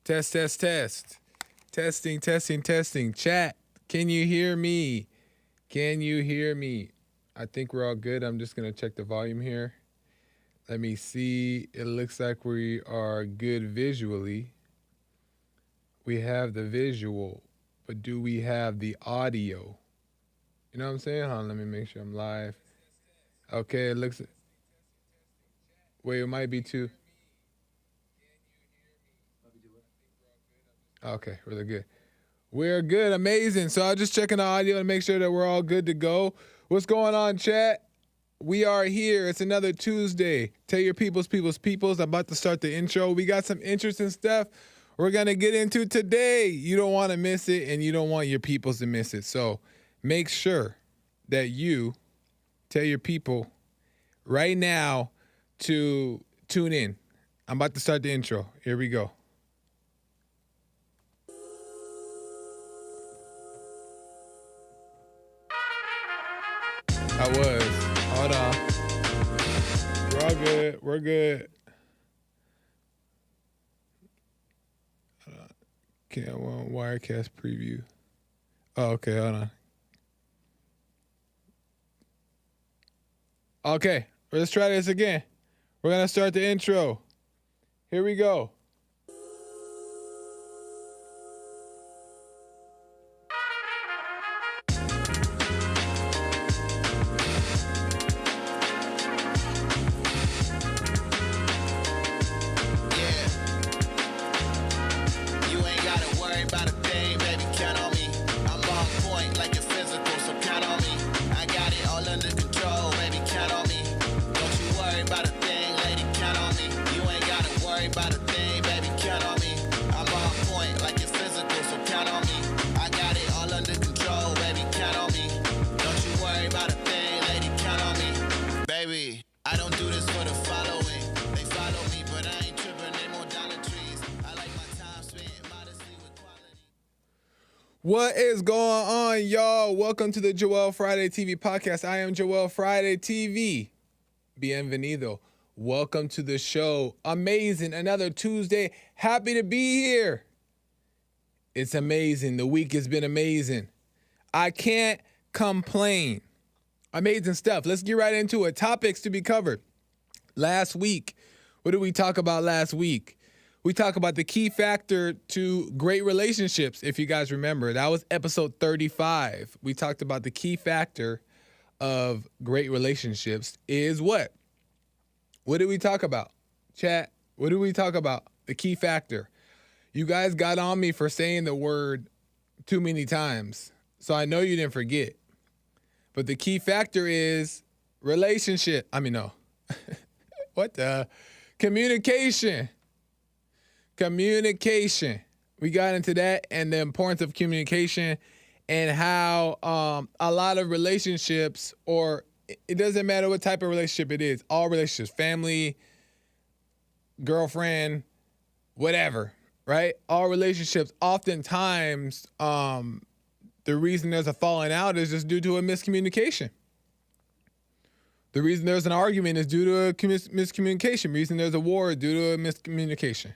Test, test, test. Testing, testing, testing. Chat, can you hear me? Can you hear me? I think we're all good. I'm just going to check the volume here. Let me see. It looks like we are good visually. We have the visual, but do we have the audio? You know what I'm saying? Hold on, let me make sure I'm live. Okay, it looks... Wait, it might be too... Okay, really good. We're good, amazing. So I'm just checking the audio and make sure that we're all good to go. What's going on, chat? We are here. It's another Tuesday. Tell your peoples. I'm about to start the intro. We got some interesting stuff we're going to get into today. You don't want to miss it, and you don't want your peoples to miss it. So make sure that you tell your people right now to tune in. I'm about to start the intro. Here we go. I was. Hold on. We're all good. We're good. Okay, I want Wirecast preview. Oh, okay, hold on. Okay, let's try this again. We're going to start the intro. Here we go. What is going on, y'all? Welcome to the Joel Friday TV podcast. I am Joel Friday TV. Bienvenido. Welcome to the show. Amazing. Another Tuesday. Happy to be here. It's amazing. The week has been amazing. I can't complain. Amazing stuff. Let's get right into it. Topics to be covered. Last week, what did we talk about last week? We talk about the key factor to great relationships, if you guys remember. That was episode 35. We talked about the key factor of great relationships is what? What did we talk about? Chat, what did we talk about? The key factor. You guys got on me for saying the word too many times, so I know you didn't forget. But the key factor is relationship. What the? Communication. Communication. We got into that and the importance of communication and how a lot of relationships, or it doesn't matter what type of relationship it is, all relationships, family, girlfriend, whatever, right? All relationships, oftentimes, the reason there's a falling out is just due to a miscommunication. The reason there's an argument is due to a miscommunication. The reason there's a war is due to a miscommunication.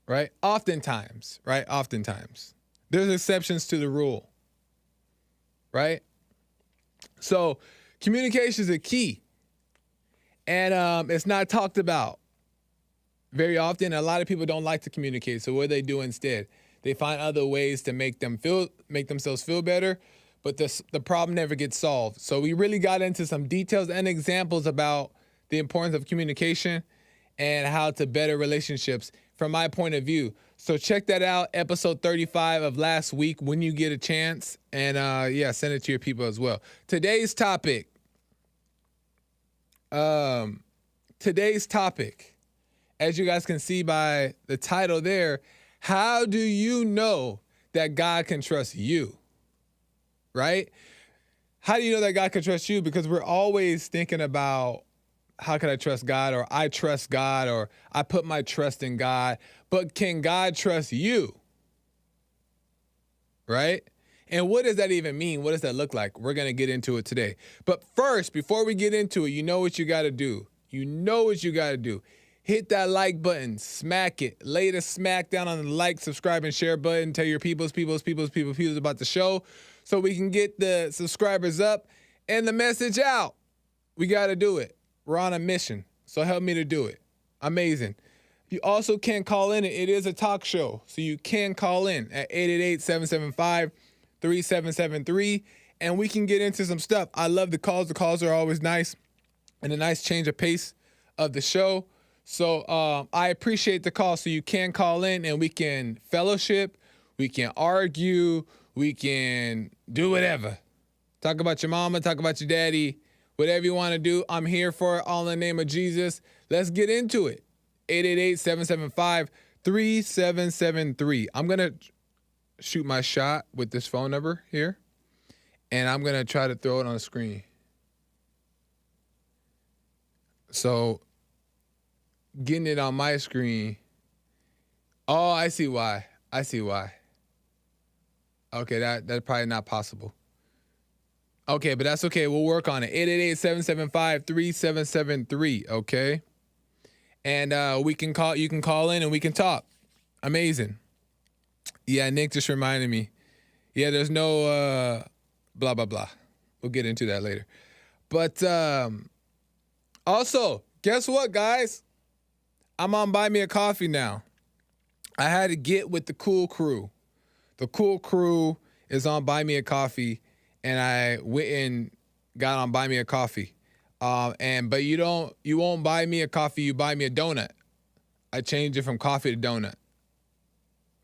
Right? Oftentimes, right? Oftentimes. There's exceptions to the rule. Right? So communication is a key. And it's not talked about very often. A lot of people don't like to communicate. So what do they do instead? They find other ways to make themselves feel better, but the problem never gets solved. So we really got into some details and examples about the importance of communication and how to better relationships from my point of view. So check that out, episode 35 of last week when you get a chance. And send it to your people as well. Today's topic, as you guys can see by the title there, how do you know that God can trust you? Right? How do you know that God can trust you? Because we're always thinking about, how can I trust God? Or I trust God, or I put my trust in God. But can God trust you? Right? And what does that even mean? What does that look like? We're going to get into it today. But first, before we get into it, you know what you got to do. You know what you got to do. hit that like button, smack it, lay the smack down on the like, subscribe, and share button. Tell your peoples about the show so we can get the subscribers up and the message out. We got to do it. We're on a mission, so help me to do it. Amazing. You also can call in. It is a talk show, so you can call in at 888-775-3773, and we can get into some stuff. I love the calls. The calls are always nice and a nice change of pace of the show. So I appreciate the call. So you can call in and we can fellowship, we can argue, we can do whatever. Talk about your mama, talk about your daddy, whatever you want to do. I'm here for it, all in the name of Jesus. Let's get into it. 888-775-3773. I'm going to shoot my shot with this phone number here, and I'm going to try to throw it on the screen. So getting it on my screen. Oh, I see why. Okay, that's probably not possible. Okay, but that's okay. We'll work on it. 888-775-3773, okay? And you can call in and we can talk. Amazing. Yeah, Nick just reminded me. Yeah, there's no blah, blah, blah. We'll get into that later. But also, guess what, guys? I'm on Buy Me a Coffee now. I had to get with the cool crew. The cool crew is on Buy Me a Coffee, and I went and got on Buy Me a Coffee. But you won't buy me a coffee, you buy me a donut. I changed it from coffee to donut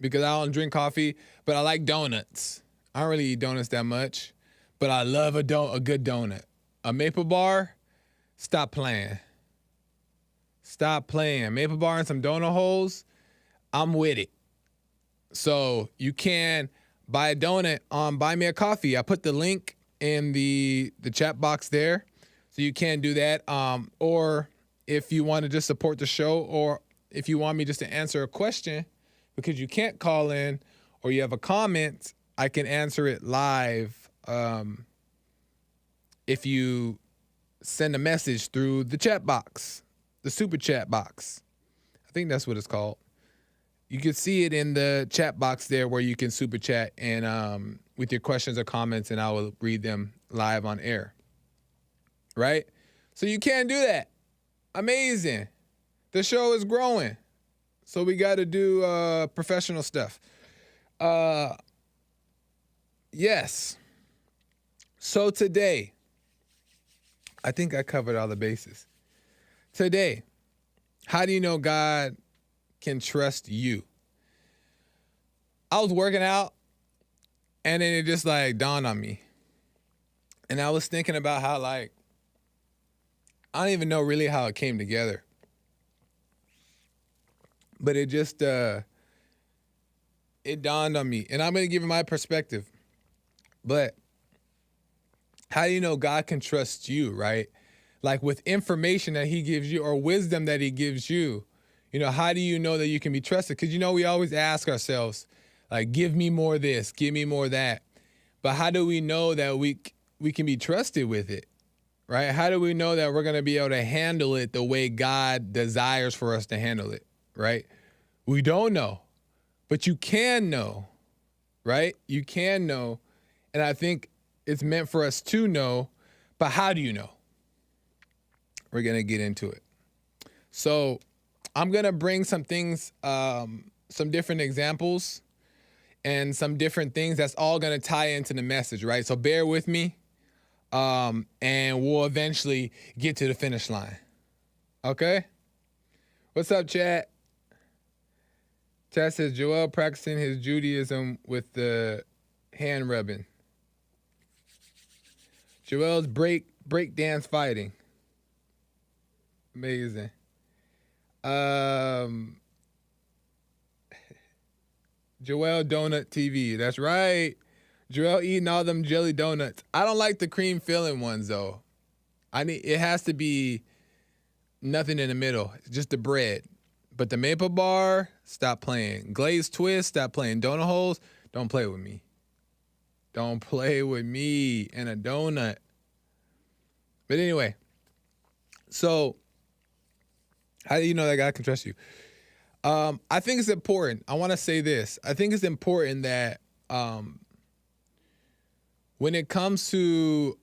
because I don't drink coffee, but I like donuts. I don't really eat donuts that much, but I love a good donut. A maple bar, stop playing. Stop playing. Maple bar and some donut holes, I'm with it. So you can buy a donut on Buy Me a Coffee. I put the link in the chat box there. So you can do that. Or if you want to just support the show, or if you want me just to answer a question because you can't call in or you have a comment, I can answer it live if you send a message through the chat box, the super chat box. I think that's what it's called. You can see it in the chat box there where you can super chat and with your questions or comments, and I will read them live on air. Right? So you can do that. Amazing. The show is growing. So we got to do professional stuff. Yes. So today, I think I covered all the bases. Today, how do you know God can trust you? I was working out, and then it just dawned on me. And I was thinking about how I don't even know really how it came together. But it just, it dawned on me. And I'm going to give you my perspective. But how do you know God can trust you, right? Like with information that he gives you or wisdom that he gives you, how do you know that you can be trusted? Because, we always ask ourselves, give me more of this, give me more of that. But how do we know that we can be trusted with it? Right? How do we know that we're going to be able to handle it the way God desires for us to handle it? Right? We don't know, but you can know, right? You can know. And I think it's meant for us to know, but how do you know? We're going to get into it. So I'm going to bring some things, some different examples and some different things that's all going to tie into the message, right? So bear with me. And we'll eventually get to the finish line. Okay? What's up, chat? Chat says Joel practicing his Judaism with the hand rubbing. Joel's break dance fighting. Amazing. Joel Donut TV. That's right. Joel eating all them jelly donuts. I don't like the cream filling ones though. It has to be nothing in the middle. It's just the bread. But the maple bar, stop playing. Glazed twist, stop playing. Donut holes, don't play with me. Don't play with me and a donut. But anyway, so How do you know that God can trust you? I think it's important. I want to say this. I think it's important that when it comes to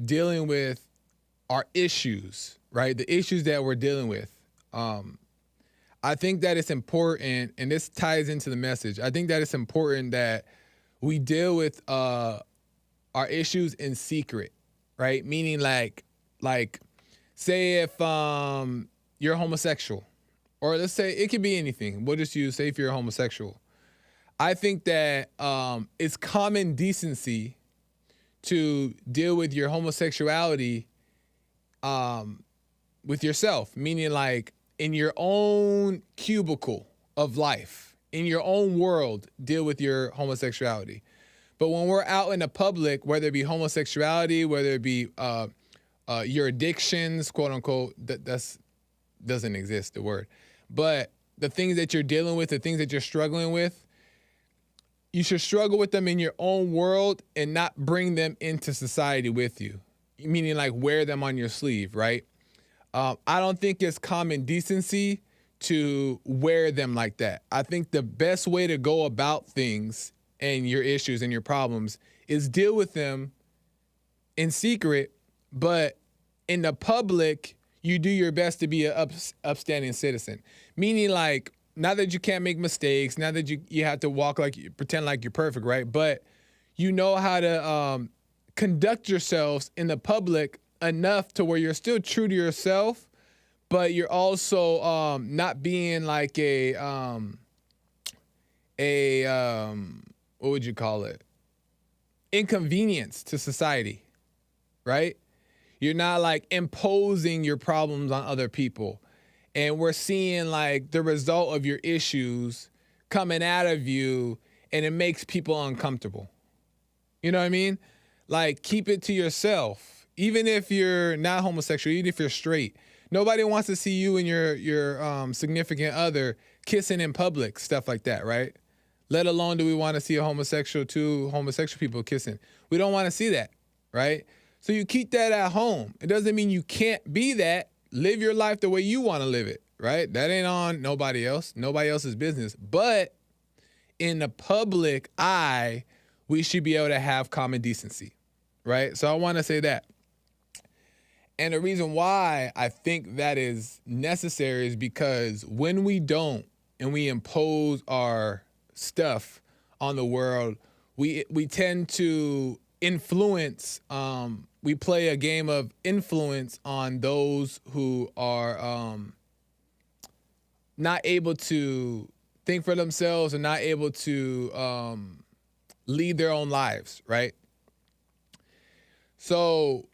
dealing with our issues, right? The issues that we're dealing with. I think that it's important, and this ties into the message. I think that it's important that we deal with our issues in secret, right? Meaning like say if you're homosexual, or let's say it could be anything. We'll just say if you're homosexual. I think that it's common decency to deal with your homosexuality with yourself, meaning like in your own cubicle of life, in your own world, deal with your homosexuality. But when we're out in the public, whether it be homosexuality, whether it be your addictions, quote unquote, that's doesn't exist, the word. But the things that you're dealing with, the things that you're struggling with, you should struggle with them in your own world and not bring them into society with you. Meaning like wear them on your sleeve, right? I don't think it's common decency to wear them like that. I think the best way to go about things and your issues and your problems is deal with them in secret, but in the public, you do your best to be an upstanding citizen. Meaning like, not that you can't make mistakes, not that you have to pretend like you're perfect, right? But you know how to conduct yourselves in the public enough to where you're still true to yourself, but you're also not being like what would you call it? Inconvenience to society, right? You're not like imposing your problems on other people. And we're seeing like the result of your issues coming out of you, and it makes people uncomfortable. You know what I mean? Like, keep it to yourself. Even if you're not homosexual, even if you're straight, nobody wants to see you and your significant other kissing in public, stuff like that, right? Let alone do we want to see two homosexual people kissing. We don't want to see that, right? So you keep that at home. It doesn't mean you can't be that. Live your life the way you want to live it, right? That ain't on nobody else, nobody else's business. But in the public eye, we should be able to have common decency, right? So I want to say that. And the reason why I think that is necessary is because when we don't and we impose our stuff on the world, we tend to influence, we play a game of influence on those who are not able to think for themselves and not able to lead their own lives, right? So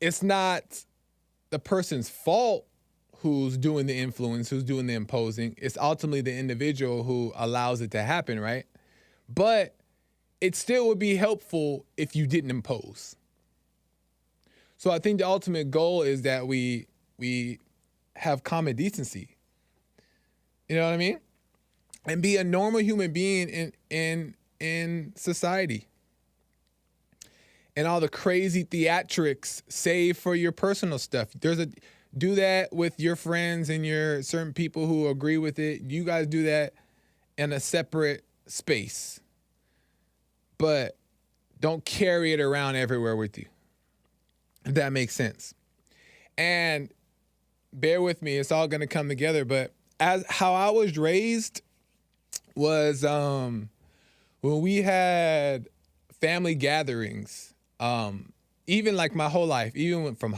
it's not the person's fault who's doing the influence, who's doing the imposing. It's ultimately the individual who allows it to happen, right? But it still would be helpful if you didn't impose. So I think the ultimate goal is that we have common decency. You know what I mean? And be a normal human being in society. And all the crazy theatrics, save for your personal stuff. Do that with your friends and your certain people who agree with it. You guys do that in a separate space. But don't carry it around everywhere with you, if that makes sense. And bear with me, it's all going to come together. But as how I was raised was when we had family gatherings, even like my whole life, even from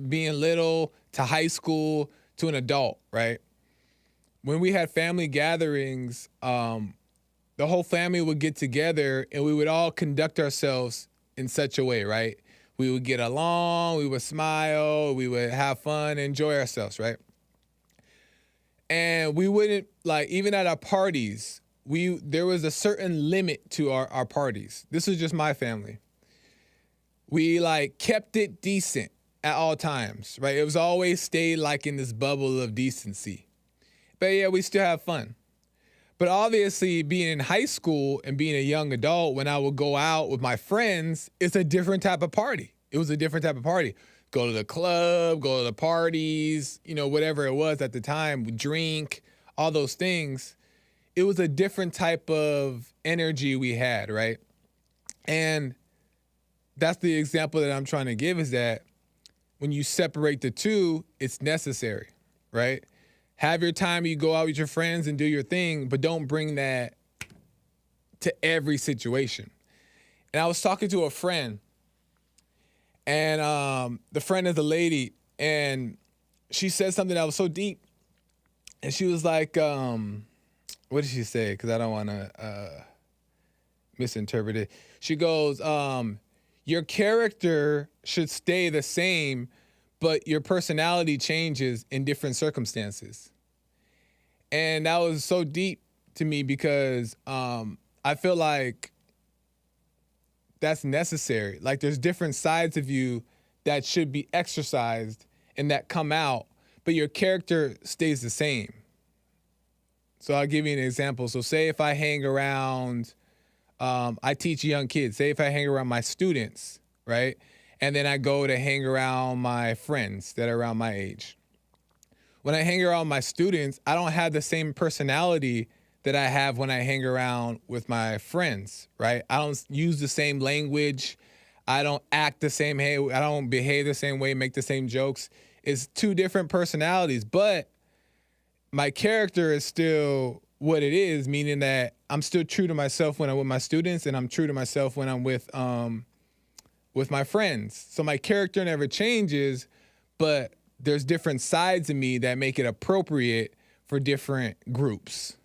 being little to high school to an adult, right? When we had family gatherings, the whole family would get together and we would all conduct ourselves in such a way, right? We would get along, we would smile, we would have fun, enjoy ourselves, right? And we wouldn't, like, even at our parties, there was a certain limit to our parties. This was just my family. We like kept it decent at all times, right? It was always stayed like in this bubble of decency. But yeah, we still have fun. But obviously being in high school and being a young adult, when I would go out with my friends, it's a different type of party. It was a different type of party. go to the club, go to the parties, whatever it was at the time, drink, all those things. It was a different type of energy we had, right? And that's the example that I'm trying to give, is that when you separate the two, it's necessary, right? Have your time, you go out with your friends and do your thing, but don't bring that to every situation. And I was talking to a friend, and the friend is a lady, and she said something that was so deep. And she was like, what did she say? Because I don't want to misinterpret it. She goes, your character should stay the same, but your personality changes in different circumstances. And that was so deep to me, because I feel like that's necessary. Like, there's different sides of you that should be exercised and that come out, but your character stays the same. So I'll give you an example. So say if I hang around, I teach young kids. Say if I hang around my students, right? And then I go to hang around my friends that are around my age. When I hang around my students, I don't have the same personality that I have when I hang around with my friends, right? I don't use the same language. I don't act the same way. I don't behave the same way, make the same jokes. It's two different personalities, but my character is still what it is, meaning that I'm still true to myself when I'm with my students, and I'm true to myself when I'm with my friends. So my character never changes, but there's different sides of me that make it appropriate for different groups,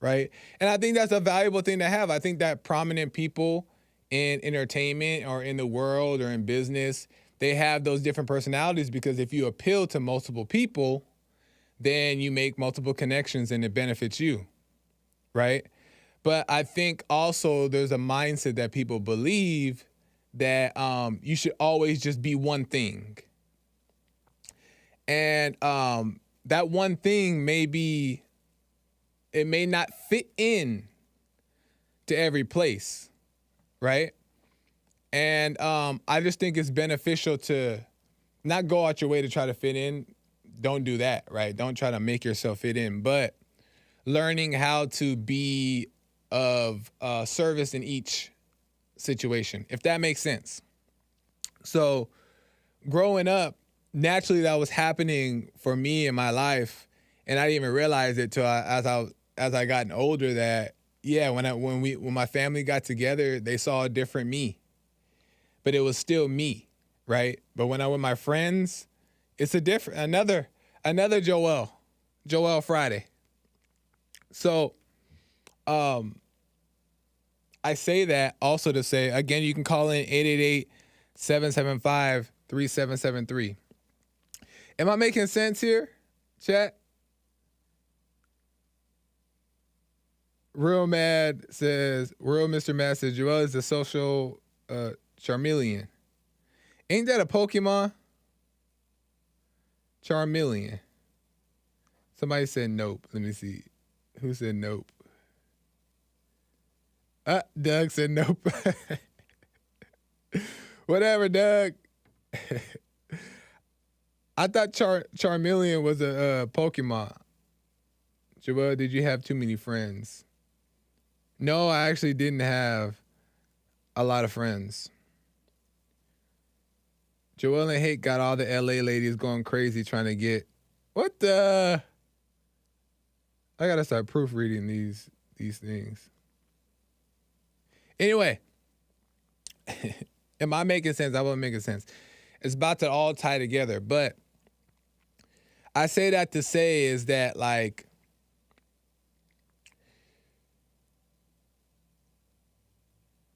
right? And I think that's a valuable thing to have. I think that prominent people in entertainment or in the world or in business, they have those different personalities, because if you appeal to multiple people, then you make multiple connections and it benefits you, right? But I think also there's a mindset that people believe that you should always just be one thing. And that one thing it may not fit in to every place, right? And I just think it's beneficial to not go out your way to try to fit in. Don't do that, right? Don't try to make yourself fit in, but learning how to be of service in each situation, if that makes sense. So growing up, naturally that was happening for me in my life, and I didn't even realize it till as I gotten older that, yeah, when my family got together, they saw a different me, but it was still me, right? But when I'm with my friends, it's another Joel Friday. So I say that also to say, again, you can call in 888-775-3773. Am I making sense here, chat? Real Mr. Mad says, Joel is the social Charmeleon. Ain't that a Pokemon? Charmeleon. Somebody said nope. Let me see. Who said nope? Doug said nope. Whatever, Doug. I thought Charmeleon was a Pokemon. Joel, did you have too many friends? No, I actually didn't have a lot of friends. Joel and Hake got all the LA ladies going crazy trying to get... What the... I gotta start proofreading these things. Anyway, am I making sense? I wasn't making sense. It's about to all tie together, but I say that to say is that, like,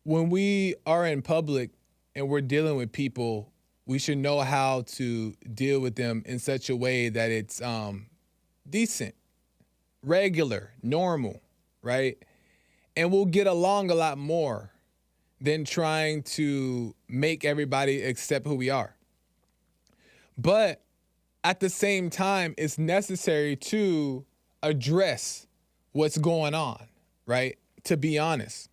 when we are in public and we're dealing with people, we should know how to deal with them in such a way that it's decent, regular, normal, right? And we'll get along a lot more than trying to make everybody accept who we are. But at the same time, it's necessary to address what's going on, right? To be honest.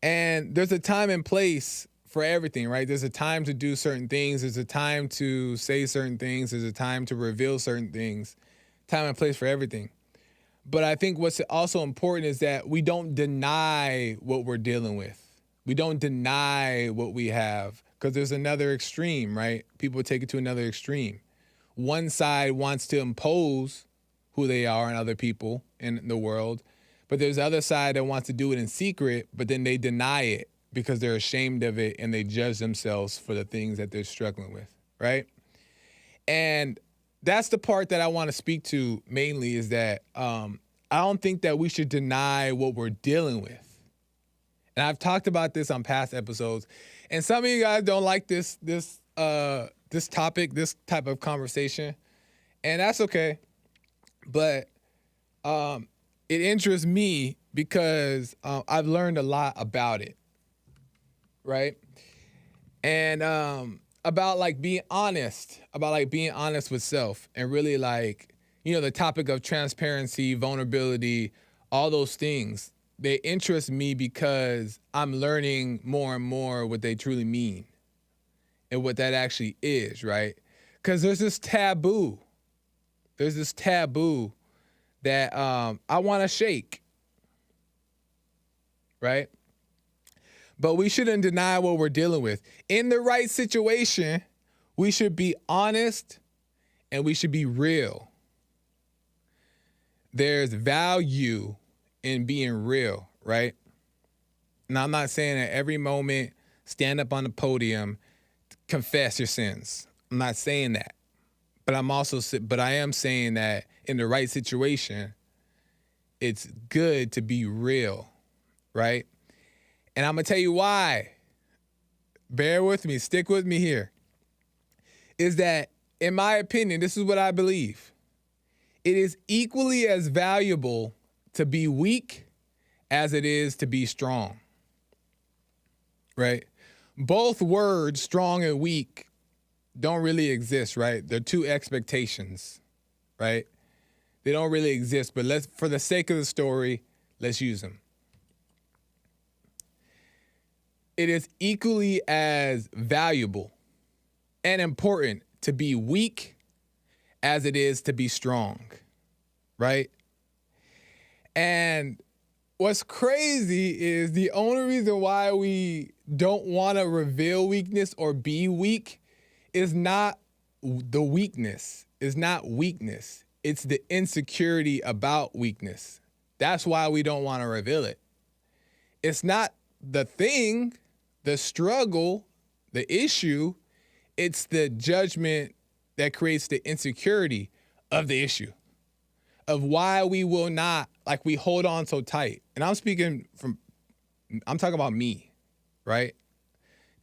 And there's a time and place for everything, right? There's a time to do certain things. There's a time to say certain things. There's a time to reveal certain things. Time and place for everything. But I think what's also important is that we don't deny what we're dealing with. We don't deny what we have, because there's another extreme, right? People take it to another extreme. One side wants to impose who they are on other people in the world, but there's the other side that wants to do it in secret, but then they deny it because they're ashamed of it and they judge themselves for the things that they're struggling with, right? And that's the part that I want to speak to mainly, is that I don't think that we should deny what we're dealing with. And I've talked about this on past episodes, and some of you guys don't like this topic, this type of conversation, and that's okay. But it interests me because I've learned a lot about it, right? And about like being honest with self, and really like, you know, the topic of transparency, vulnerability, all those things. They interest me because I'm learning more and more what they truly mean and what that actually is, right? Because there's this taboo. That I want to shake, right? But we shouldn't deny what we're dealing with. In the right situation, we should be honest and we should be real. There's value in being real, right? Now, I'm not saying at every moment, stand up on the podium, confess your sins. I'm not saying that. But I am saying that in the right situation, it's good to be real, right? And I'm going to tell you why. Bear with me. Stick with me here. Is that, in my opinion, this is what I believe. It is equally as valuable to be weak as it is to be strong, right? Both words, strong and weak, don't really exist, right? They're two expectations, right? They don't really exist, but for the sake of the story, let's use them. It is equally as valuable and important to be weak as it is to be strong, right? And what's crazy is the only reason why we don't want to reveal weakness or be weak is not the weakness. It's not weakness. It's the insecurity about weakness. That's why we don't want to reveal it. It's not the thing, the struggle, the issue. It's the judgment that creates the insecurity of the issue, of why we will not, like, we hold on so tight. And I'm talking about me, right?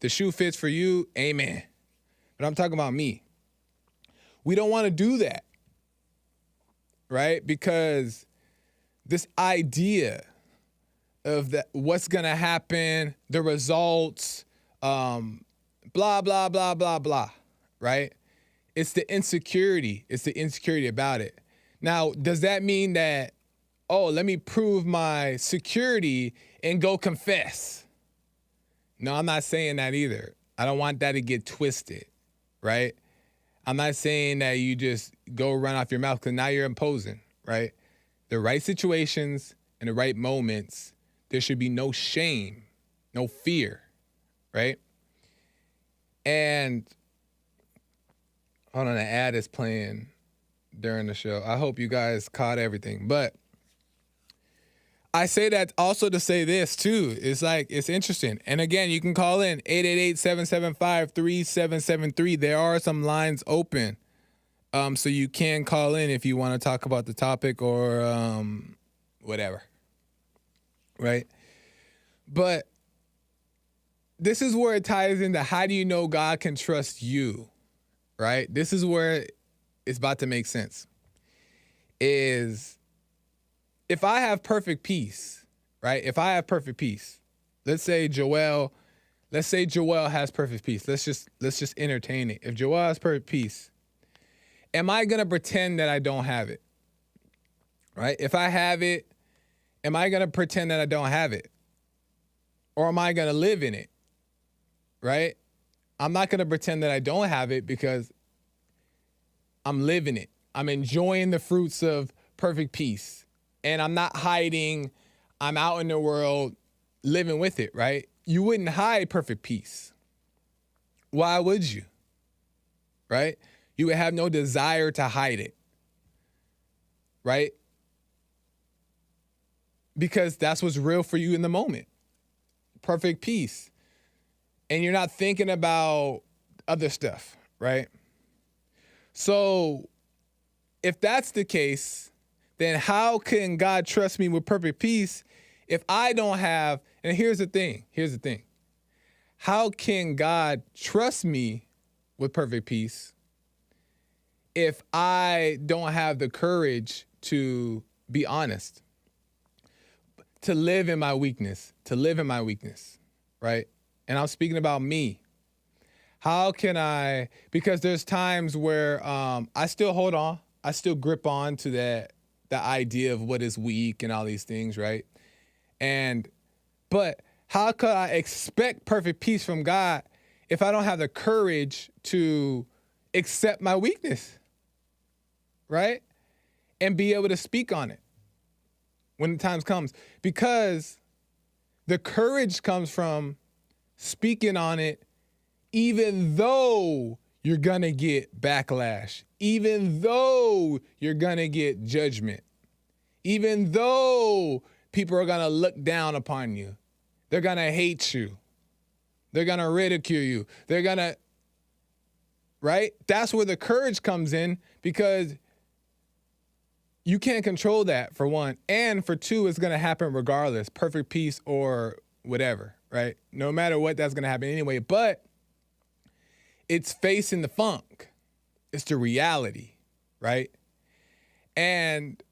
The shoe fits for you, amen. But I'm talking about me. We don't want to do that, right? Because this idea of that, what's going to happen, the results, blah, blah, blah, blah, blah, right? It's the insecurity. It's the insecurity about it. Now, does that mean that, oh, let me prove my security and go confess? No, I'm not saying that either. I don't want that to get twisted, right? I'm not saying that you just go run off your mouth, because now you're imposing, right? The right situations and the right moments, there should be no shame, no fear, right? And hold on, the ad is playing during the show. I hope you guys caught everything. But I say that also to say this too. It's like, it's interesting. And again, you can call in 888-775-3773. There are some lines open. So you can call in if you want to talk about the topic or whatever. Right? But this is where it ties into, how do you know God can trust you? Right? This is where it's about to make sense. Is if I have perfect peace, right? If I have perfect peace, let's say Joel has perfect peace. Let's just entertain it. If Joel has perfect peace, am I going to pretend that I don't have it? Right? If I have it, am I going to pretend that I don't have it? Or am I going to live in it? right? I'm not going to pretend that I don't have it because I'm living it. I'm enjoying the fruits of perfect peace. And I'm not hiding. I'm out in the world living with it, right? You wouldn't hide perfect peace. Why would you? Right? You would have no desire to hide it. Right? Because that's what's real for you in the moment. Perfect peace. And you're not thinking about other stuff, right? So if that's the case, then how can God trust me with perfect peace if I don't have, and here's the thing. How can God trust me with perfect peace if I don't have the courage to be honest, to live in my weakness, right? And I'm speaking about me. How can I, because there's times where I still hold on, I still grip on to the idea of what is weak and all these things, right? But how could I expect perfect peace from God if I don't have the courage to accept my weakness, right? And be able to speak on it when the time comes? Because the courage comes from speaking on it, even though you're gonna get backlash, even though you're gonna get judgment, even though people are gonna look down upon you, they're gonna hate you, they're gonna ridicule you, they're gonna, right? That's where the courage comes in, because you can't control that, for one. And for two, it's gonna happen regardless, perfect peace or whatever, right? No matter what, that's gonna happen anyway. But it's facing the funk. It's the reality, right? And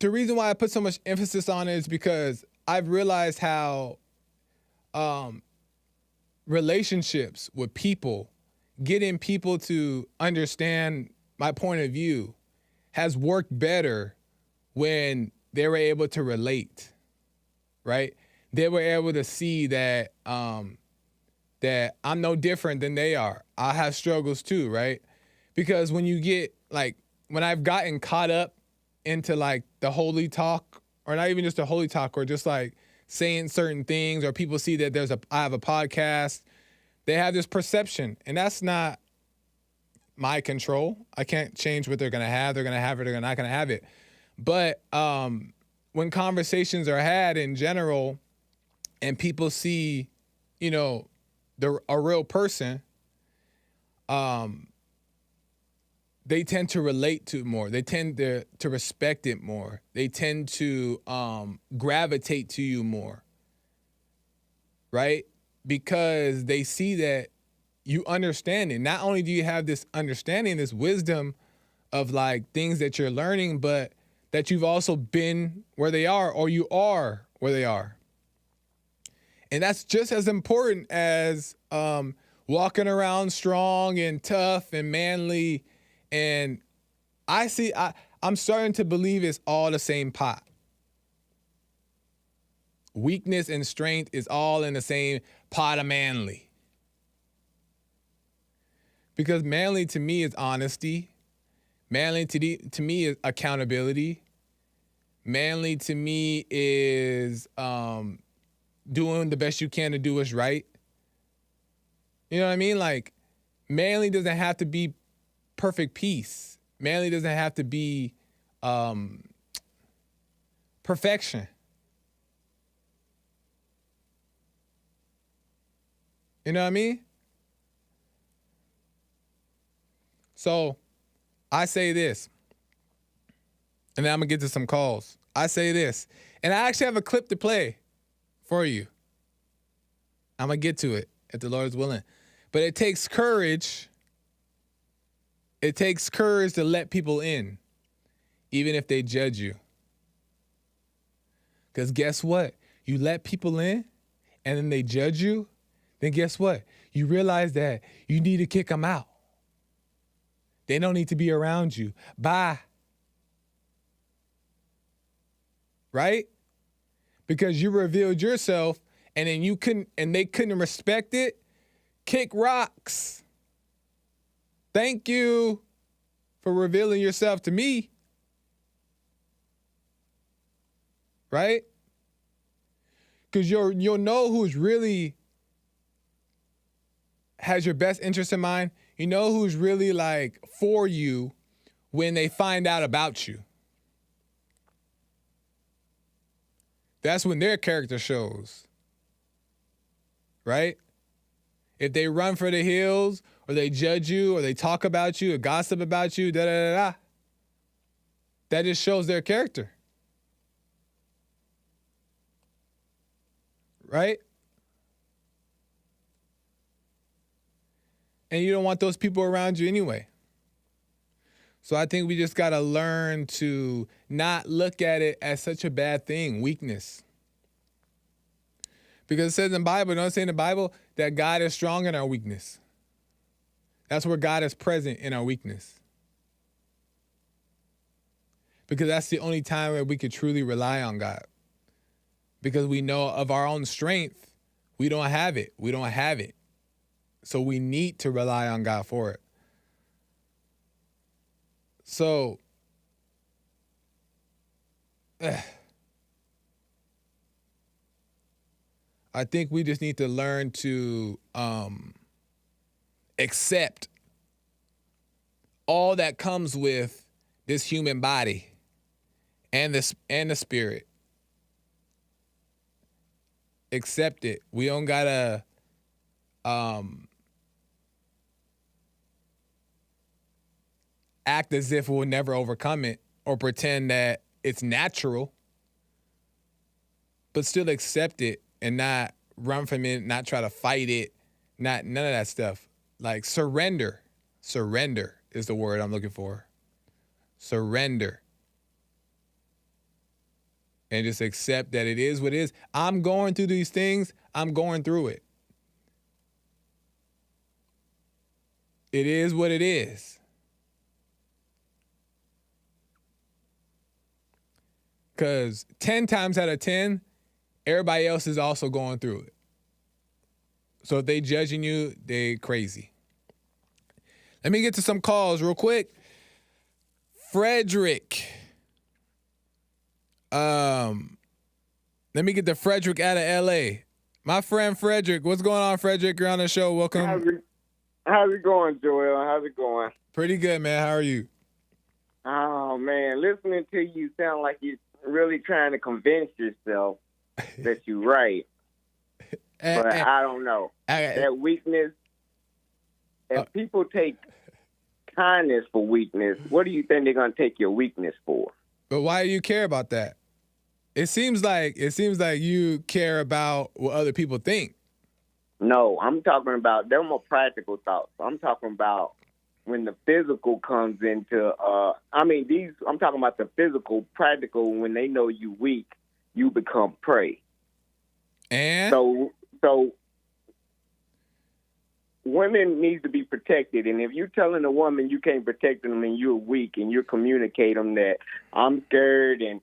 the reason why I put so much emphasis on it is because I've realized how relationships with people, getting people to understand my point of view, has worked better when they were able to relate, right? They were able to see that that I'm no different than they are. I have struggles too, right? Because when you get, like, when I've gotten caught up into like the holy talk, or not even just the holy talk, or just like saying certain things, or people see that I have a podcast, they have this perception, and that's not my control. I can't change what they're gonna have. They're gonna have it, they're not gonna have it. But when conversations are had in general, and people see, you know, a real person, they tend to relate to it more. They tend to respect it more. They tend to gravitate to you more, right? Because they see that you understand it. Not only do you have this understanding, this wisdom of like things that you're learning, but that you've also been where they are, or you are where they are. And that's just as important as walking around strong and tough and manly. And I'm starting to believe it's all the same pot. Weakness and strength is all in the same pot of manly. Because manly to me is honesty. Manly to me is accountability. Manly to me is doing the best you can to do what's right. You know what I mean? Like, manly doesn't have to be perfect peace. Manly doesn't have to be perfection. You know what I mean? So I say this, and then I'm going to get to some calls. I say this, and I actually have a clip to play for you. I'm going to get to it if the Lord is willing. But it takes courage. It takes courage to let people in, even if they judge you. Because guess what? You let people in, and then they judge you, then guess what? You realize that you need to kick them out. They don't need to be around you. Bye. Right? Because you revealed yourself, and then they couldn't respect it, kick rocks. Thank you for revealing yourself to me. Right? Because you'll know who's really has your best interest in mind. You know who's really like for you when they find out about you. That's when their character shows. Right? If they run for the hills, or they judge you, or they talk about you, or gossip about you, that just shows their character. Right? And you don't want those people around you anyway. So I think we just got to learn to not look at it as such a bad thing, weakness. Because it says in the Bible, don't it say in the Bible that God is strong in our weakness? That's where God is present in our weakness. Because that's the only time where we could truly rely on God. Because we know of our own strength, we don't have it. We don't have it. So we need to rely on God for it. So, I think we just need to learn to accept all that comes with this human body and the spirit. Accept it. We don't gotta act as if we'll never overcome it or pretend that it's natural, but still accept it and not run from it, not try to fight it, none of that stuff. Like surrender. Surrender is the word I'm looking for. Surrender. And just accept that it is what it is. I'm going through these things. I'm going through it. It is what it is. Because 10 times out of 10, everybody else is also going through it. So if they judging you, they crazy. Let me get to some calls real quick. Frederick. Let me get the Frederick out of LA. My friend Frederick. What's going on, Frederick? You're on the show. Welcome. How's it going, Joel? How's it going? Pretty good, man. How are you? Oh, man. Listening to you sound like you're really trying to convince yourself that you're right. But I don't know. That weakness, if people take kindness for weakness, what do you think they're going to take your weakness for? But why do you care about that? It seems like you care about what other people think. No, I'm talking about, they're more practical thoughts. I'm talking about when the physical comes into, I'm talking about the physical, practical, when they know you weak, you become prey. And? So women need to be protected, and if you're telling a woman you can't protect them and you're weak, and you communicate them that I'm scared and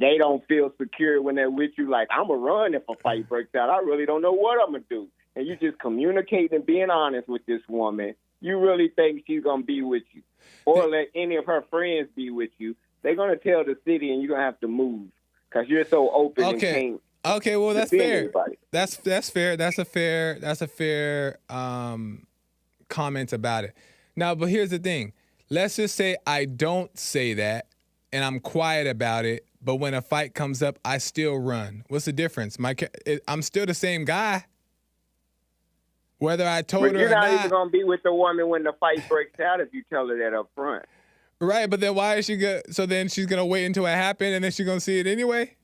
they don't feel secure when they're with you, like I'm gonna run if a fight breaks out. I really don't know what I'm gonna do. And you just communicate and being honest with this woman. You really think she's gonna be with you, or let any of her friends be with you? They're gonna tell the city, and you're gonna have to move because you're so open and can't. Okay, well that's fair. Anybody. That's fair. That's a fair comment about it. Now, but here's the thing. Let's just say I don't say that and I'm quiet about it, but when a fight comes up, I still run. What's the difference? I'm still the same guy. Whether I told her or not. You're not even gonna be with the woman when the fight breaks out if you tell her that up front. Right, but then why is she good? So then she's gonna wait until it happened and then she's gonna see it anyway?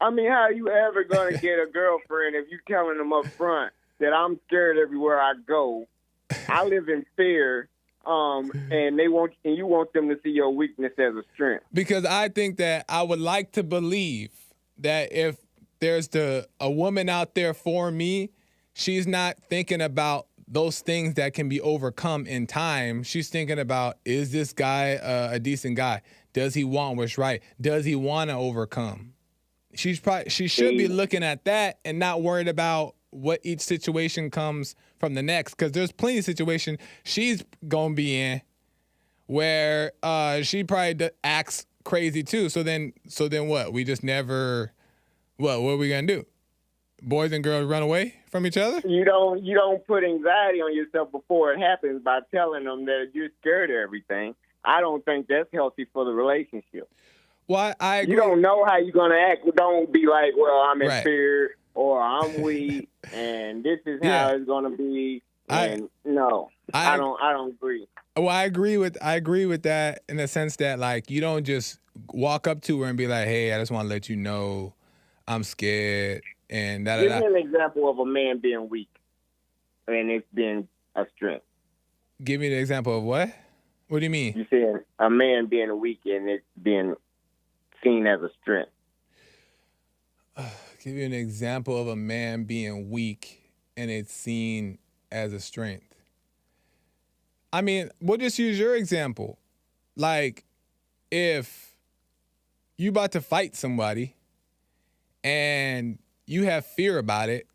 I mean, how are you ever going to get a girlfriend if you telling them up front that I'm scared everywhere I go? I live in fear, and you want them to see your weakness as a strength. Because I think that I would like to believe that if there's a woman out there for me, she's not thinking about those things that can be overcome in time. She's thinking about, is this guy a decent guy? Does he want what's right? Does he want to overcome? she should be looking at that and not worried about what each situation comes from the next, because there's plenty of situations she's gonna be in where she probably acts crazy too. So then what? We just never. What are we gonna do? Boys and girls run away from each other? You don't put anxiety on yourself before it happens by telling them that you're scared of everything. I don't think that's healthy for the relationship. Well, I agree. You don't know how you're gonna act. Don't be like, well, I'm in fear or I'm weak, and this is how it's gonna be. And I don't agree. Well, I agree with that in the sense that, like, you don't just walk up to her and be like, hey, I just want to let you know I'm scared. And Give me an example of a man being weak and it's been a strength. Give me an example of what? What do you mean? You said a man being weak and it's being seen as a strength. Give you an example of a man being weak and it's seen as a strength. I mean, we'll just use your example. Like, if you about to fight somebody and you have fear about it,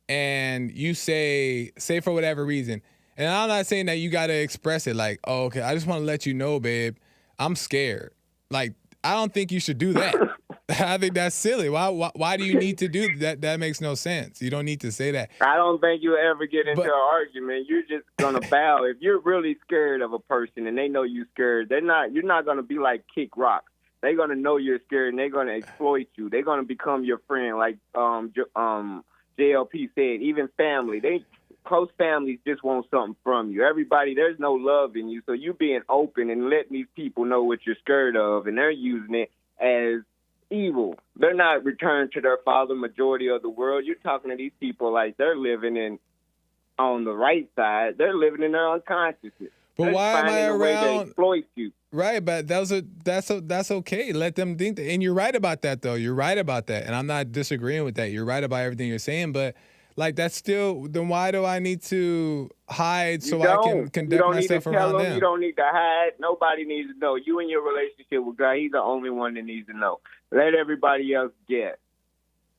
and you say for whatever reason, and I'm not saying that you got to express it like, oh, okay, I just want to let you know, babe, I'm scared. Like, I don't think you should do that. I think that's silly. Why do you need to do that? That makes no sense. You don't need to say that. I don't think you'll ever get into an argument. You're just going to bow. If you're really scared of a person and they know you're scared, you're not going to be like kick rocks. They're going to know you're scared, and they're going to exploit you. They're going to become your friend, like JLP said. Even family, close families just want something from you. Everybody, there's no love in you, so you being open and letting these people know what you're scared of, and they're using it as evil. They're not returned to their father majority of the world. You're talking to these people like they're living on the right side. They're living in their unconsciousness. But why am I around? To exploit you. Right, but that's okay. Let them think that. And you're right about that, though. You're right about that. And I'm not disagreeing with that. You're right about everything you're saying. But, like, that's still, then why do I need to hide so I can conduct myself around them? You don't need to hide. Nobody needs to know. You and your relationship with God, he's the only one that needs to know. Let everybody else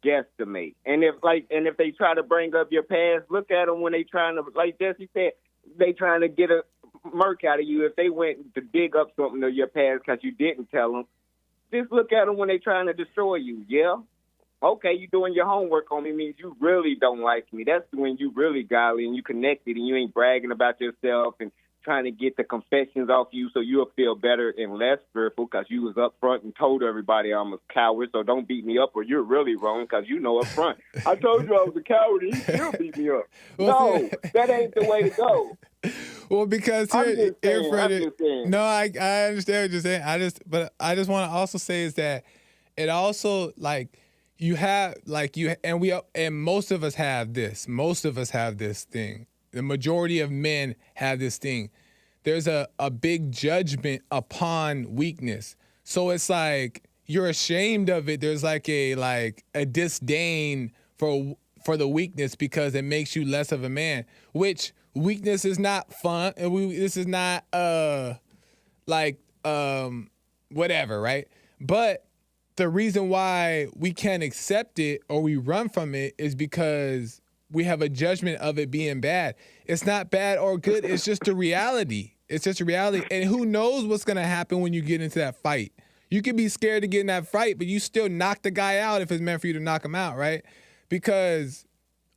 guesstimate. And if they try to bring up your past, look at them when they trying to, like Jesse said, they trying to get a murk out of you. If they went to dig up something of your past because you didn't tell them, just look at them when they trying to destroy you. Yeah, okay, you doing your homework on me means you really don't like me. That's when you really godly and you connected and you ain't bragging about yourself and trying to get the confessions off you so you'll feel better and less fearful because you was up front and told everybody I'm a coward, so don't beat me up or you're really wrong because you know up front. I told you I was a coward and you still beat me up. No, that ain't the way to go. Well, because I'm just saying. No, I understand what you're saying. I just want to also say is that it also, like, you have, like, and most of us have this. Most of us have this thing. The majority of men have this thing. There's a big judgment upon weakness. So it's like you're ashamed of it. There's like a disdain for the weakness because it makes you less of a man, which weakness is not fun. And this is not whatever, right? But the reason why we can't accept it or we run from it is because we have a judgment of it being bad. It's not bad or good. It's just a reality. It's just a reality. And who knows what's going to happen when you get into that fight. You could be scared to get in that fight, but you still knock the guy out if it's meant for you to knock him out, right? Because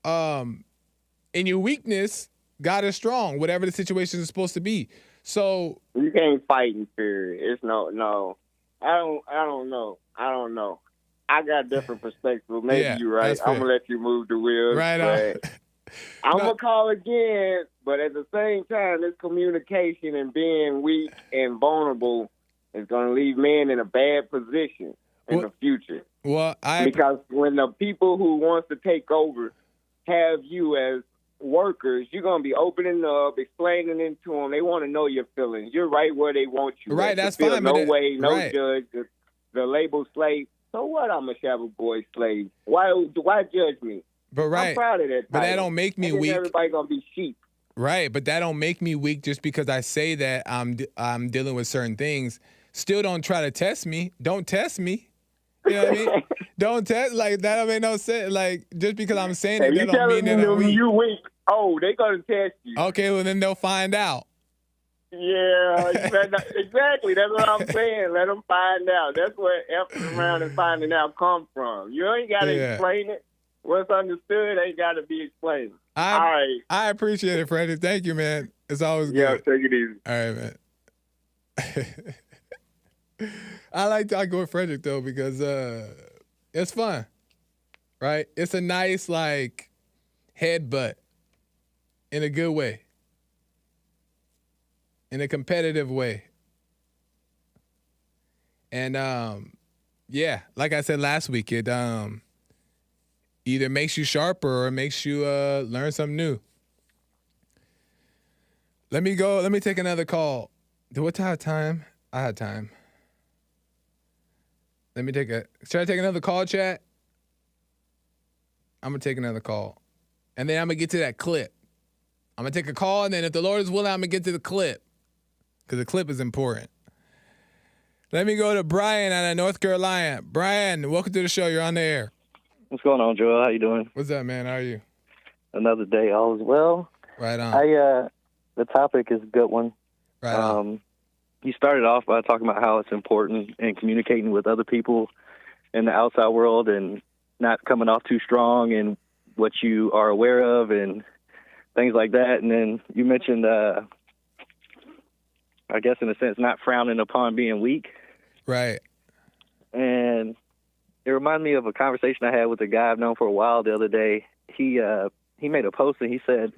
in your weakness, God is strong, whatever the situation is supposed to be. So you can't fight in fear. It's no. I don't know. I got different perspectives. Maybe you're right. I'm gonna let you move the wheels. Right on. I'm gonna call again, but at the same time, this communication and being weak and vulnerable is gonna leave men in a bad position in the future. Well, because when the people who wants to take over have you as workers, you're gonna be opening up, explaining it to them. They want to know your feelings. You're right where they want you. Right, that's feel fine. No way, no judge. The label slave. So what? I'm a Shabba boy slave. Why judge me? But I'm proud of that. But that don't make me weak. Everybody gonna be sheep. Right, but that don't make me weak just because I say that I'm dealing with certain things. Still, don't try to test me. Don't test me. You know what I mean? Don't test like that. Don't make no sense. Like just because I'm saying If it, you that don't mean telling that I'm them weak. you weak, oh, they gonna test you. Okay, well then they'll find out. Yeah, exactly. That's what I'm saying. Let them find out. That's where effing around and finding out come from. You ain't got to explain it. What's understood ain't got to be explained. All right. I appreciate it, Freddie. Thank you, man. It's always good. Yeah, take it easy. All right, man. I like talking with Frederick, though, because it's fun, right? It's a nice, like, headbutt in a good way. In a competitive way. And yeah, like I said last week, it either makes you sharper or it makes you learn something new. Let me take another call. Do what time? I had time. Should I take another call, chat? I'm gonna take another call. And then I'm gonna get to that clip. I'm gonna take a call, and then if the Lord is willing, I'm gonna get to the clip. Because the clip is important. Let me go to Brian out of North Carolina. Brian, welcome to the show. You're on the air. What's going on, Joel? How you doing? What's up, man? How are you? Another day, all is well. Right on. The topic is a good one. Right on. You started off by talking about how it's important in communicating with other people in the outside world and not coming off too strong in what you are aware of and things like that. And then you mentioned, I guess in a sense, not frowning upon being weak. Right. And it reminded me of a conversation I had with a guy I've known for a while the other day. He made a post and he said,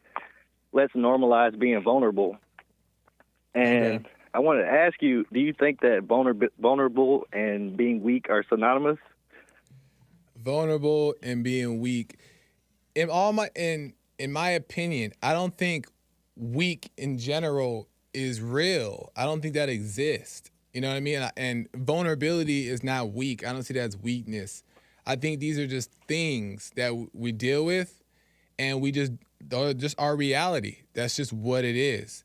let's normalize being vulnerable. And okay. I wanted to ask you, do you think that vulnerable and being weak are synonymous? Vulnerable and being weak. In my opinion, I don't think weak in general is real. I don't think that exists. You know what I mean? And vulnerability is not weak. I don't see that as weakness. I think these are just things that we deal with, and they're just our reality. That's just what it is.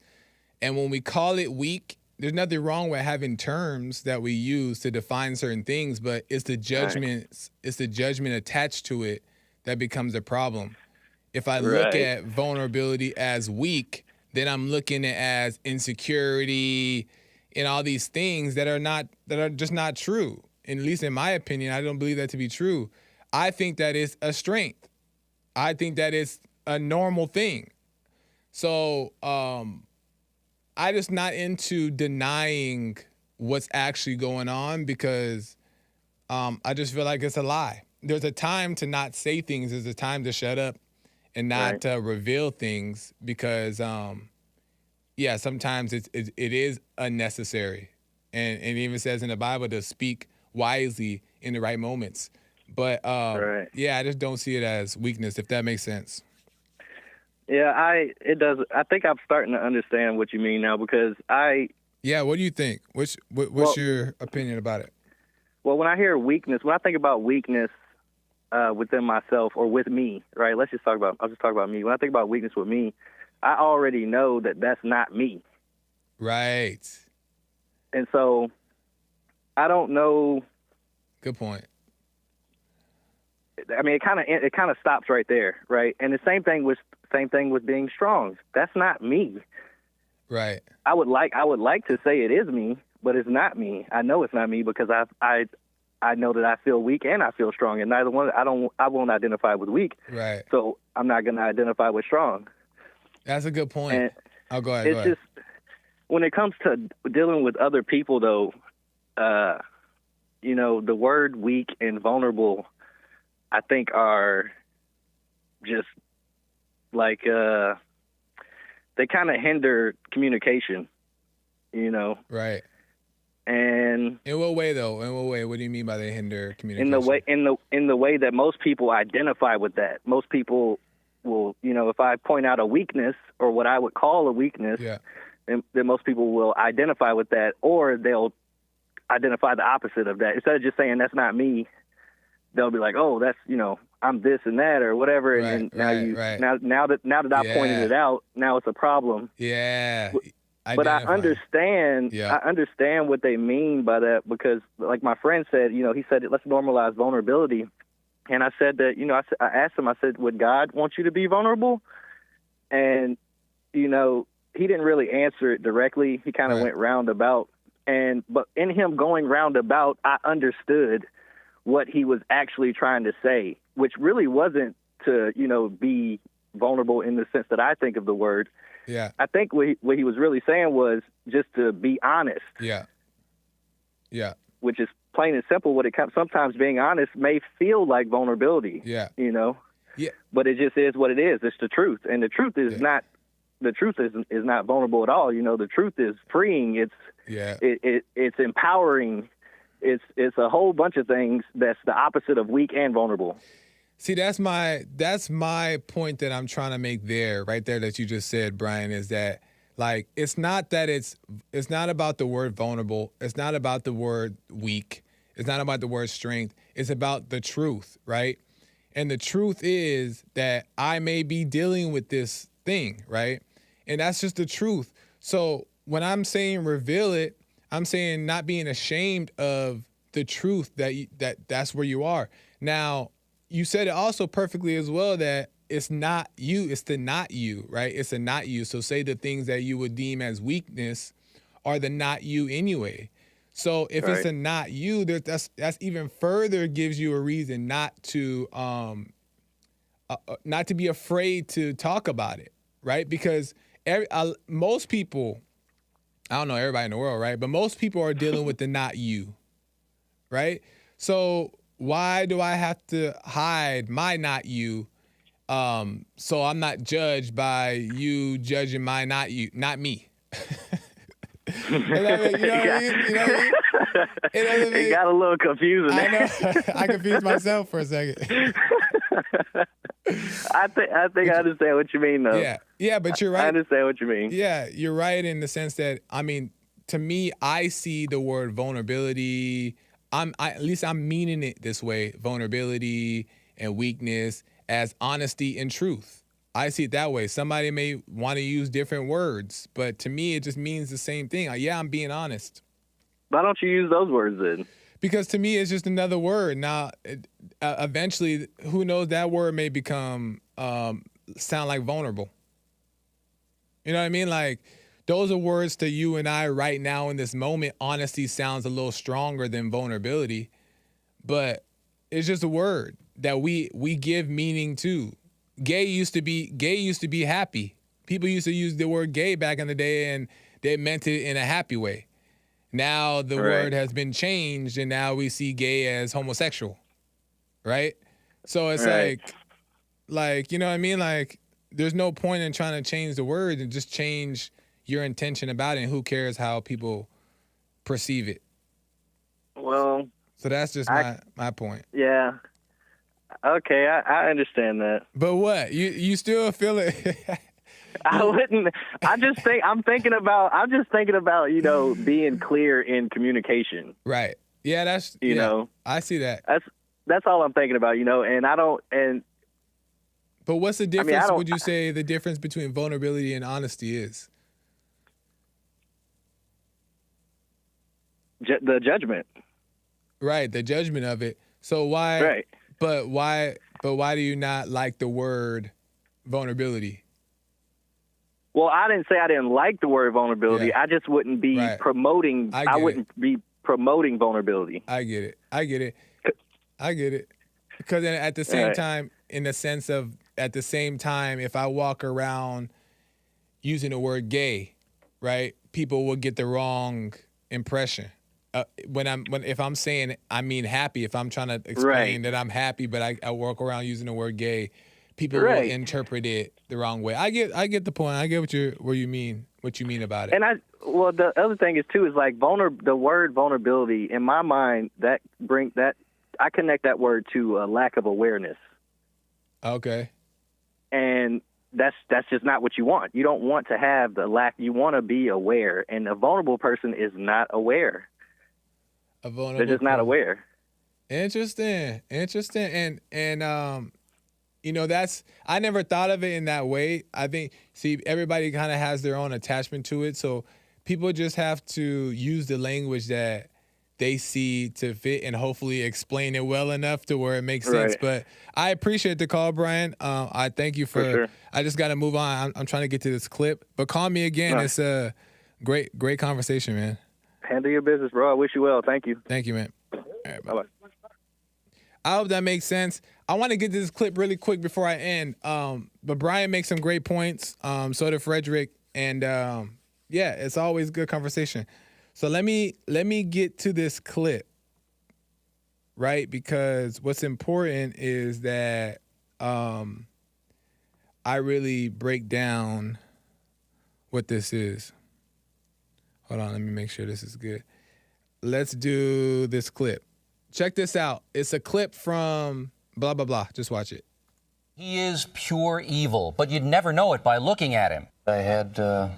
And when we call it weak, there's nothing wrong with having terms that we use to define certain things, but it's the judgment, it's the judgment attached to it that becomes a problem. If I look at vulnerability as weak, then I'm looking at it as insecurity and all these things that are just not true. And at least in my opinion, I don't believe that to be true. I think that is a strength. I think that is a normal thing. So I just not into denying what's actually going on because I just feel like it's a lie. There's a time to not say things. There's a time to shut up and not reveal things because, sometimes it is unnecessary. And it even says in the Bible to speak wisely in the right moments. But, I just don't see it as weakness, if that makes sense. Yeah, it does. I think I'm starting to understand what you mean now because Yeah, what do you think? What's your opinion about it? Well, when I hear weakness, when I think about weakness within myself or with me, right? I'll just talk about me. When I think about weakness with me, I already know that that's not me. Right. And so I don't know. Good point. I mean, it kind of stops right there, right? And the same thing with being strong. That's not me. Right. I would like to say it is me, but it's not me. I know it's not me because I know that I feel weak and I feel strong, and neither one I won't identify with weak. Right. So I'm not going to identify with strong. That's a good point. And I'll go ahead. Just when it comes to dealing with other people, though, the word weak and vulnerable, I think are just like they kind of hinder communication, Right. And in what way, though? In what way? What do you mean by they hinder communication? In the way that most people identify with that. Most people will, if I point out a weakness or what I would call a weakness, then most people will identify with that, or they'll identify the opposite of that. Instead of just saying that's not me, they'll be like, oh, that's, I'm this and that or whatever. Right, and now that I pointed it out, now it's a problem. Yeah. But I understand. Yeah. I understand what they mean by that because, like my friend said, he said, let's normalize vulnerability. And I said that, I asked him, I said, would God want you to be vulnerable? And, he didn't really answer it directly. He kind of went roundabout. But in him going roundabout, I understood what he was actually trying to say, which really wasn't to, be vulnerable in the sense that I think of the word. Yeah. I think what he was really saying was just to be honest. Yeah. Yeah. Which is plain and simple. Sometimes being honest may feel like vulnerability. Yeah. Yeah. But it just is what it is. It's the truth, and the truth is not. The truth is not vulnerable at all. The truth is freeing. It's empowering. It's a whole bunch of things that's the opposite of weak and vulnerable. See, that's my point that I'm trying to make right there that you just said, Brian, is that like it's not about the word vulnerable, it's not about the word weak, it's not about the word strength, it's about the truth, right? And the truth is that I may be dealing with this thing, right? And that's just the truth. So when I'm saying reveal it, I'm saying not being ashamed of the truth that's where you are. Now, you said it also perfectly as well that it's not you, it's the not you, right? It's a not you. So say the things that you would deem as weakness are the not you anyway. So if it's a not you, that's even further gives you a reason not to be afraid to talk about it, right? Because most people, I don't know everybody in the world, right? But most people are dealing with the not you, right? So why do I have to hide my not you so I'm not judged by you judging my not me? You know what I mean? It got a little confusing. I know. I confused myself for a second. I think I understand what you mean, though. Yeah, but you're right. I understand what you mean. Yeah, you're right in the sense that, I mean, to me, I see the word vulnerability. At least I'm meaning it this way: vulnerability and weakness as honesty and truth. I see it that way. Somebody may want to use different words, but to me, it just means the same thing. Yeah, I'm being honest. Why don't you use those words then? Because to me, it's just another word. Now, eventually, who knows, that word may become, sound like vulnerable. You know what I mean? Like, those are words to you and I right now in this moment. Honesty sounds a little stronger than vulnerability, but it's just a word that we give meaning to. Gay used to be happy. People used to use the word gay back in the day, and they meant it in a happy way. Now the word has been changed, and now we see gay as homosexual, right? So it's like, you know what I mean? Like, there's no point in trying to change the word and just change your intention about it, and who cares how people perceive it. Well, so that's just my point. Yeah. Okay, I understand that. But what? You still feel it? I wouldn't. I'm just thinking about, being clear in communication. Right. Yeah, that's, you know, I see that. That's all I'm thinking about, and I don't, and. But what's the difference, would you say the difference between vulnerability and honesty is? The judgment. Right, the judgment of it. So why? Right. But why do you not like the word vulnerability? Well, I didn't say I didn't like the word vulnerability. Yeah. I just wouldn't be promoting. I wouldn't be promoting vulnerability. I get it. Because at the same time, in the sense of, at the same time, if I walk around using the word gay, right, people will get the wrong impression. If I'm saying I mean happy, if I'm trying to explain that I'm happy, but I walk around using the word gay, people will interpret it the wrong way. I get the point. I get what you mean about it. And the other thing is too is like the word vulnerability in my mind I connect that word to a lack of awareness. Okay. And that's just not what you want. You don't want to have the lack. You want to be aware, and a vulnerable person is not aware. They're just not aware. Interesting. And You know, I never thought of it in that way. I think, see, everybody kind of has their own attachment to it. So people just have to use the language that they see to fit and hopefully explain it well enough to where it makes sense. But I appreciate the call, Brian. I thank you for sure. I just got to move on. I'm trying to get to this clip. But call me again. It's a great conversation, man. Handle your business, bro. I wish you well. Thank you. Thank you, man. All right, bye-bye. I hope that makes sense. I want to get to this clip really quick before I end. But Brian makes some great points. So did Frederick. And yeah, it's always good conversation. So let me get to this clip, right? Because what's important is that I really break down what this is. Hold on, let me make sure this is good. Let's do this clip. Check this out. It's a clip from blah, blah, blah. Just watch it. He is pure evil, but you'd never know it by looking at him. I had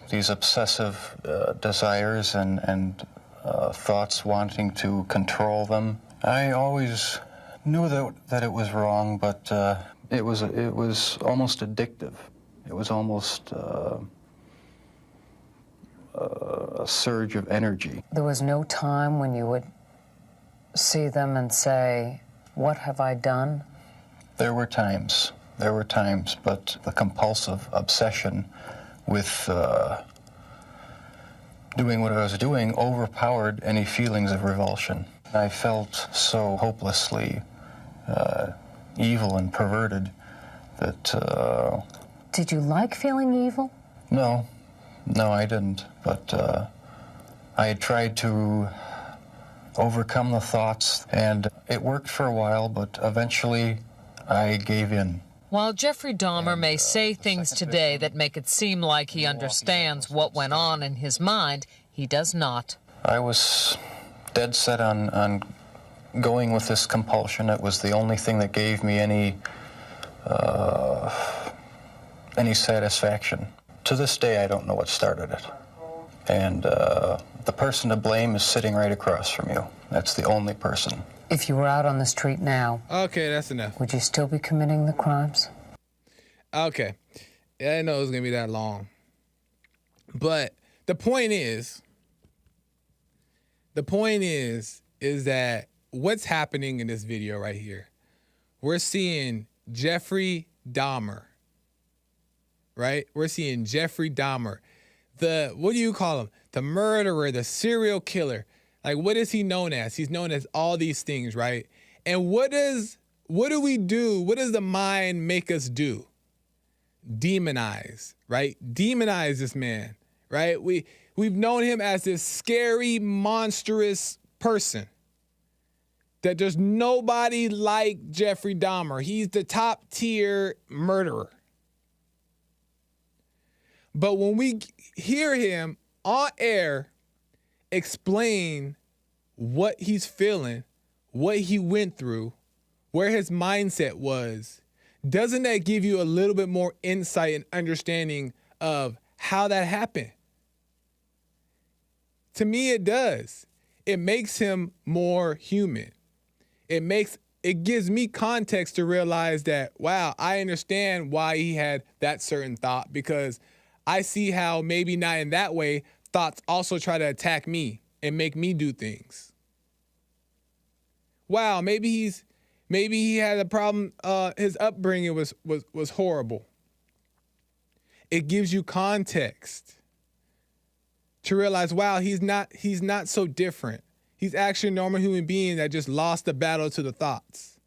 these obsessive desires and thoughts wanting to control them. I always knew that it was wrong, but it was almost addictive. It was almost a surge of energy. There was no time when you would see them and say, "What have I done?" There were times, but the compulsive obsession with doing what I was doing overpowered any feelings of revulsion. I felt so hopelessly evil and perverted that... Did you like feeling evil? No, I didn't, but I had tried to overcome the thoughts, and it worked for a while, but eventually I gave in. While Jeffrey Dahmer may say things today that make it seem like he understands what went on in his mind, he does not. I was dead set on going with this compulsion. It was the only thing that gave me any satisfaction. To this day, I don't know what started it. And the person to blame is sitting right across from you. That's the only person. If you were out on the street now... Okay, that's enough. Would you still be committing the crimes? Okay. Yeah, I didn't know it was going to be that long. But the point is that what's happening in this video right here, we're seeing Jeffrey Dahmer, right? We're seeing Jeffrey Dahmer. What do you call him? The murderer, the serial killer. Like, what is he known as? He's known as all these things, right? And what do we do? What does the mind make us do? Demonize, right? Demonize this man, right? We've known him as this scary, monstrous person. That there's nobody like Jeffrey Dahmer. He's the top tier murderer. But when we hear him on air explain what he's feeling, what he went through, where his mindset was, doesn't that give you a little bit more insight and understanding of how that happened? To me, it does. It makes him more human. It gives me context to realize that, wow, I understand why he had that certain thought, because I see how maybe not in that way, thoughts also try to attack me and make me do things. Wow, maybe he had a problem. His upbringing was horrible. It gives you context to realize, wow, he's not so different. He's actually a normal human being that just lost the battle to the thoughts.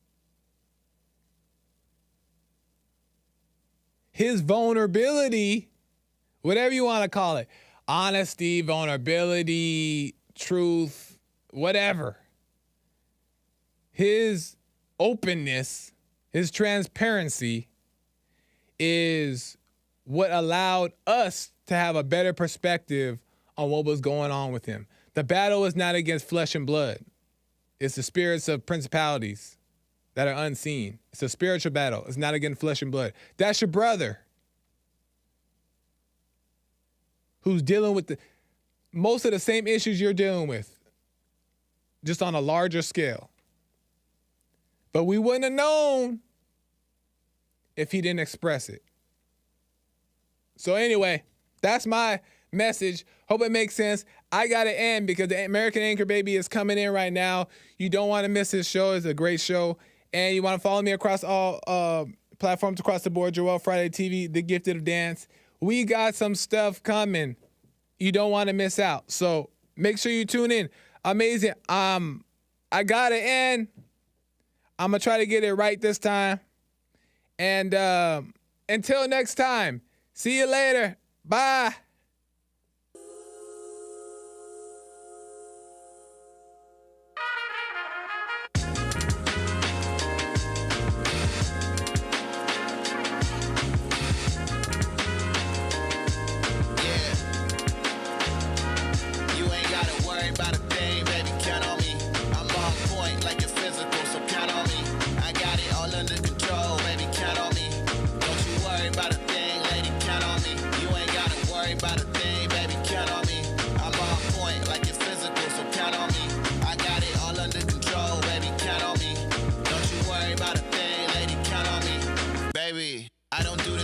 His vulnerability, whatever you want to call it, honesty, vulnerability, truth, whatever. His openness, his transparency is what allowed us to have a better perspective on what was going on with him. The battle is not against flesh and blood. It's the spirits of principalities that are unseen. It's a spiritual battle. It's not against flesh and blood. That's your brother who's dealing with most of the same issues you're dealing with, just on a larger scale. But we wouldn't have known if he didn't express it. So anyway, that's my message. Hope it makes sense. I got to end because the American Anchor Baby is coming in right now. You don't want to miss his show. It's a great show. And you want to follow me across all platforms across the board, Joel Friday TV, The Gifted of Dance. We got some stuff coming. You don't want to miss out. So make sure you tune in. Amazing. I got to end. I'm going to try to get it right this time. And until next time, see you later. Bye. I don't do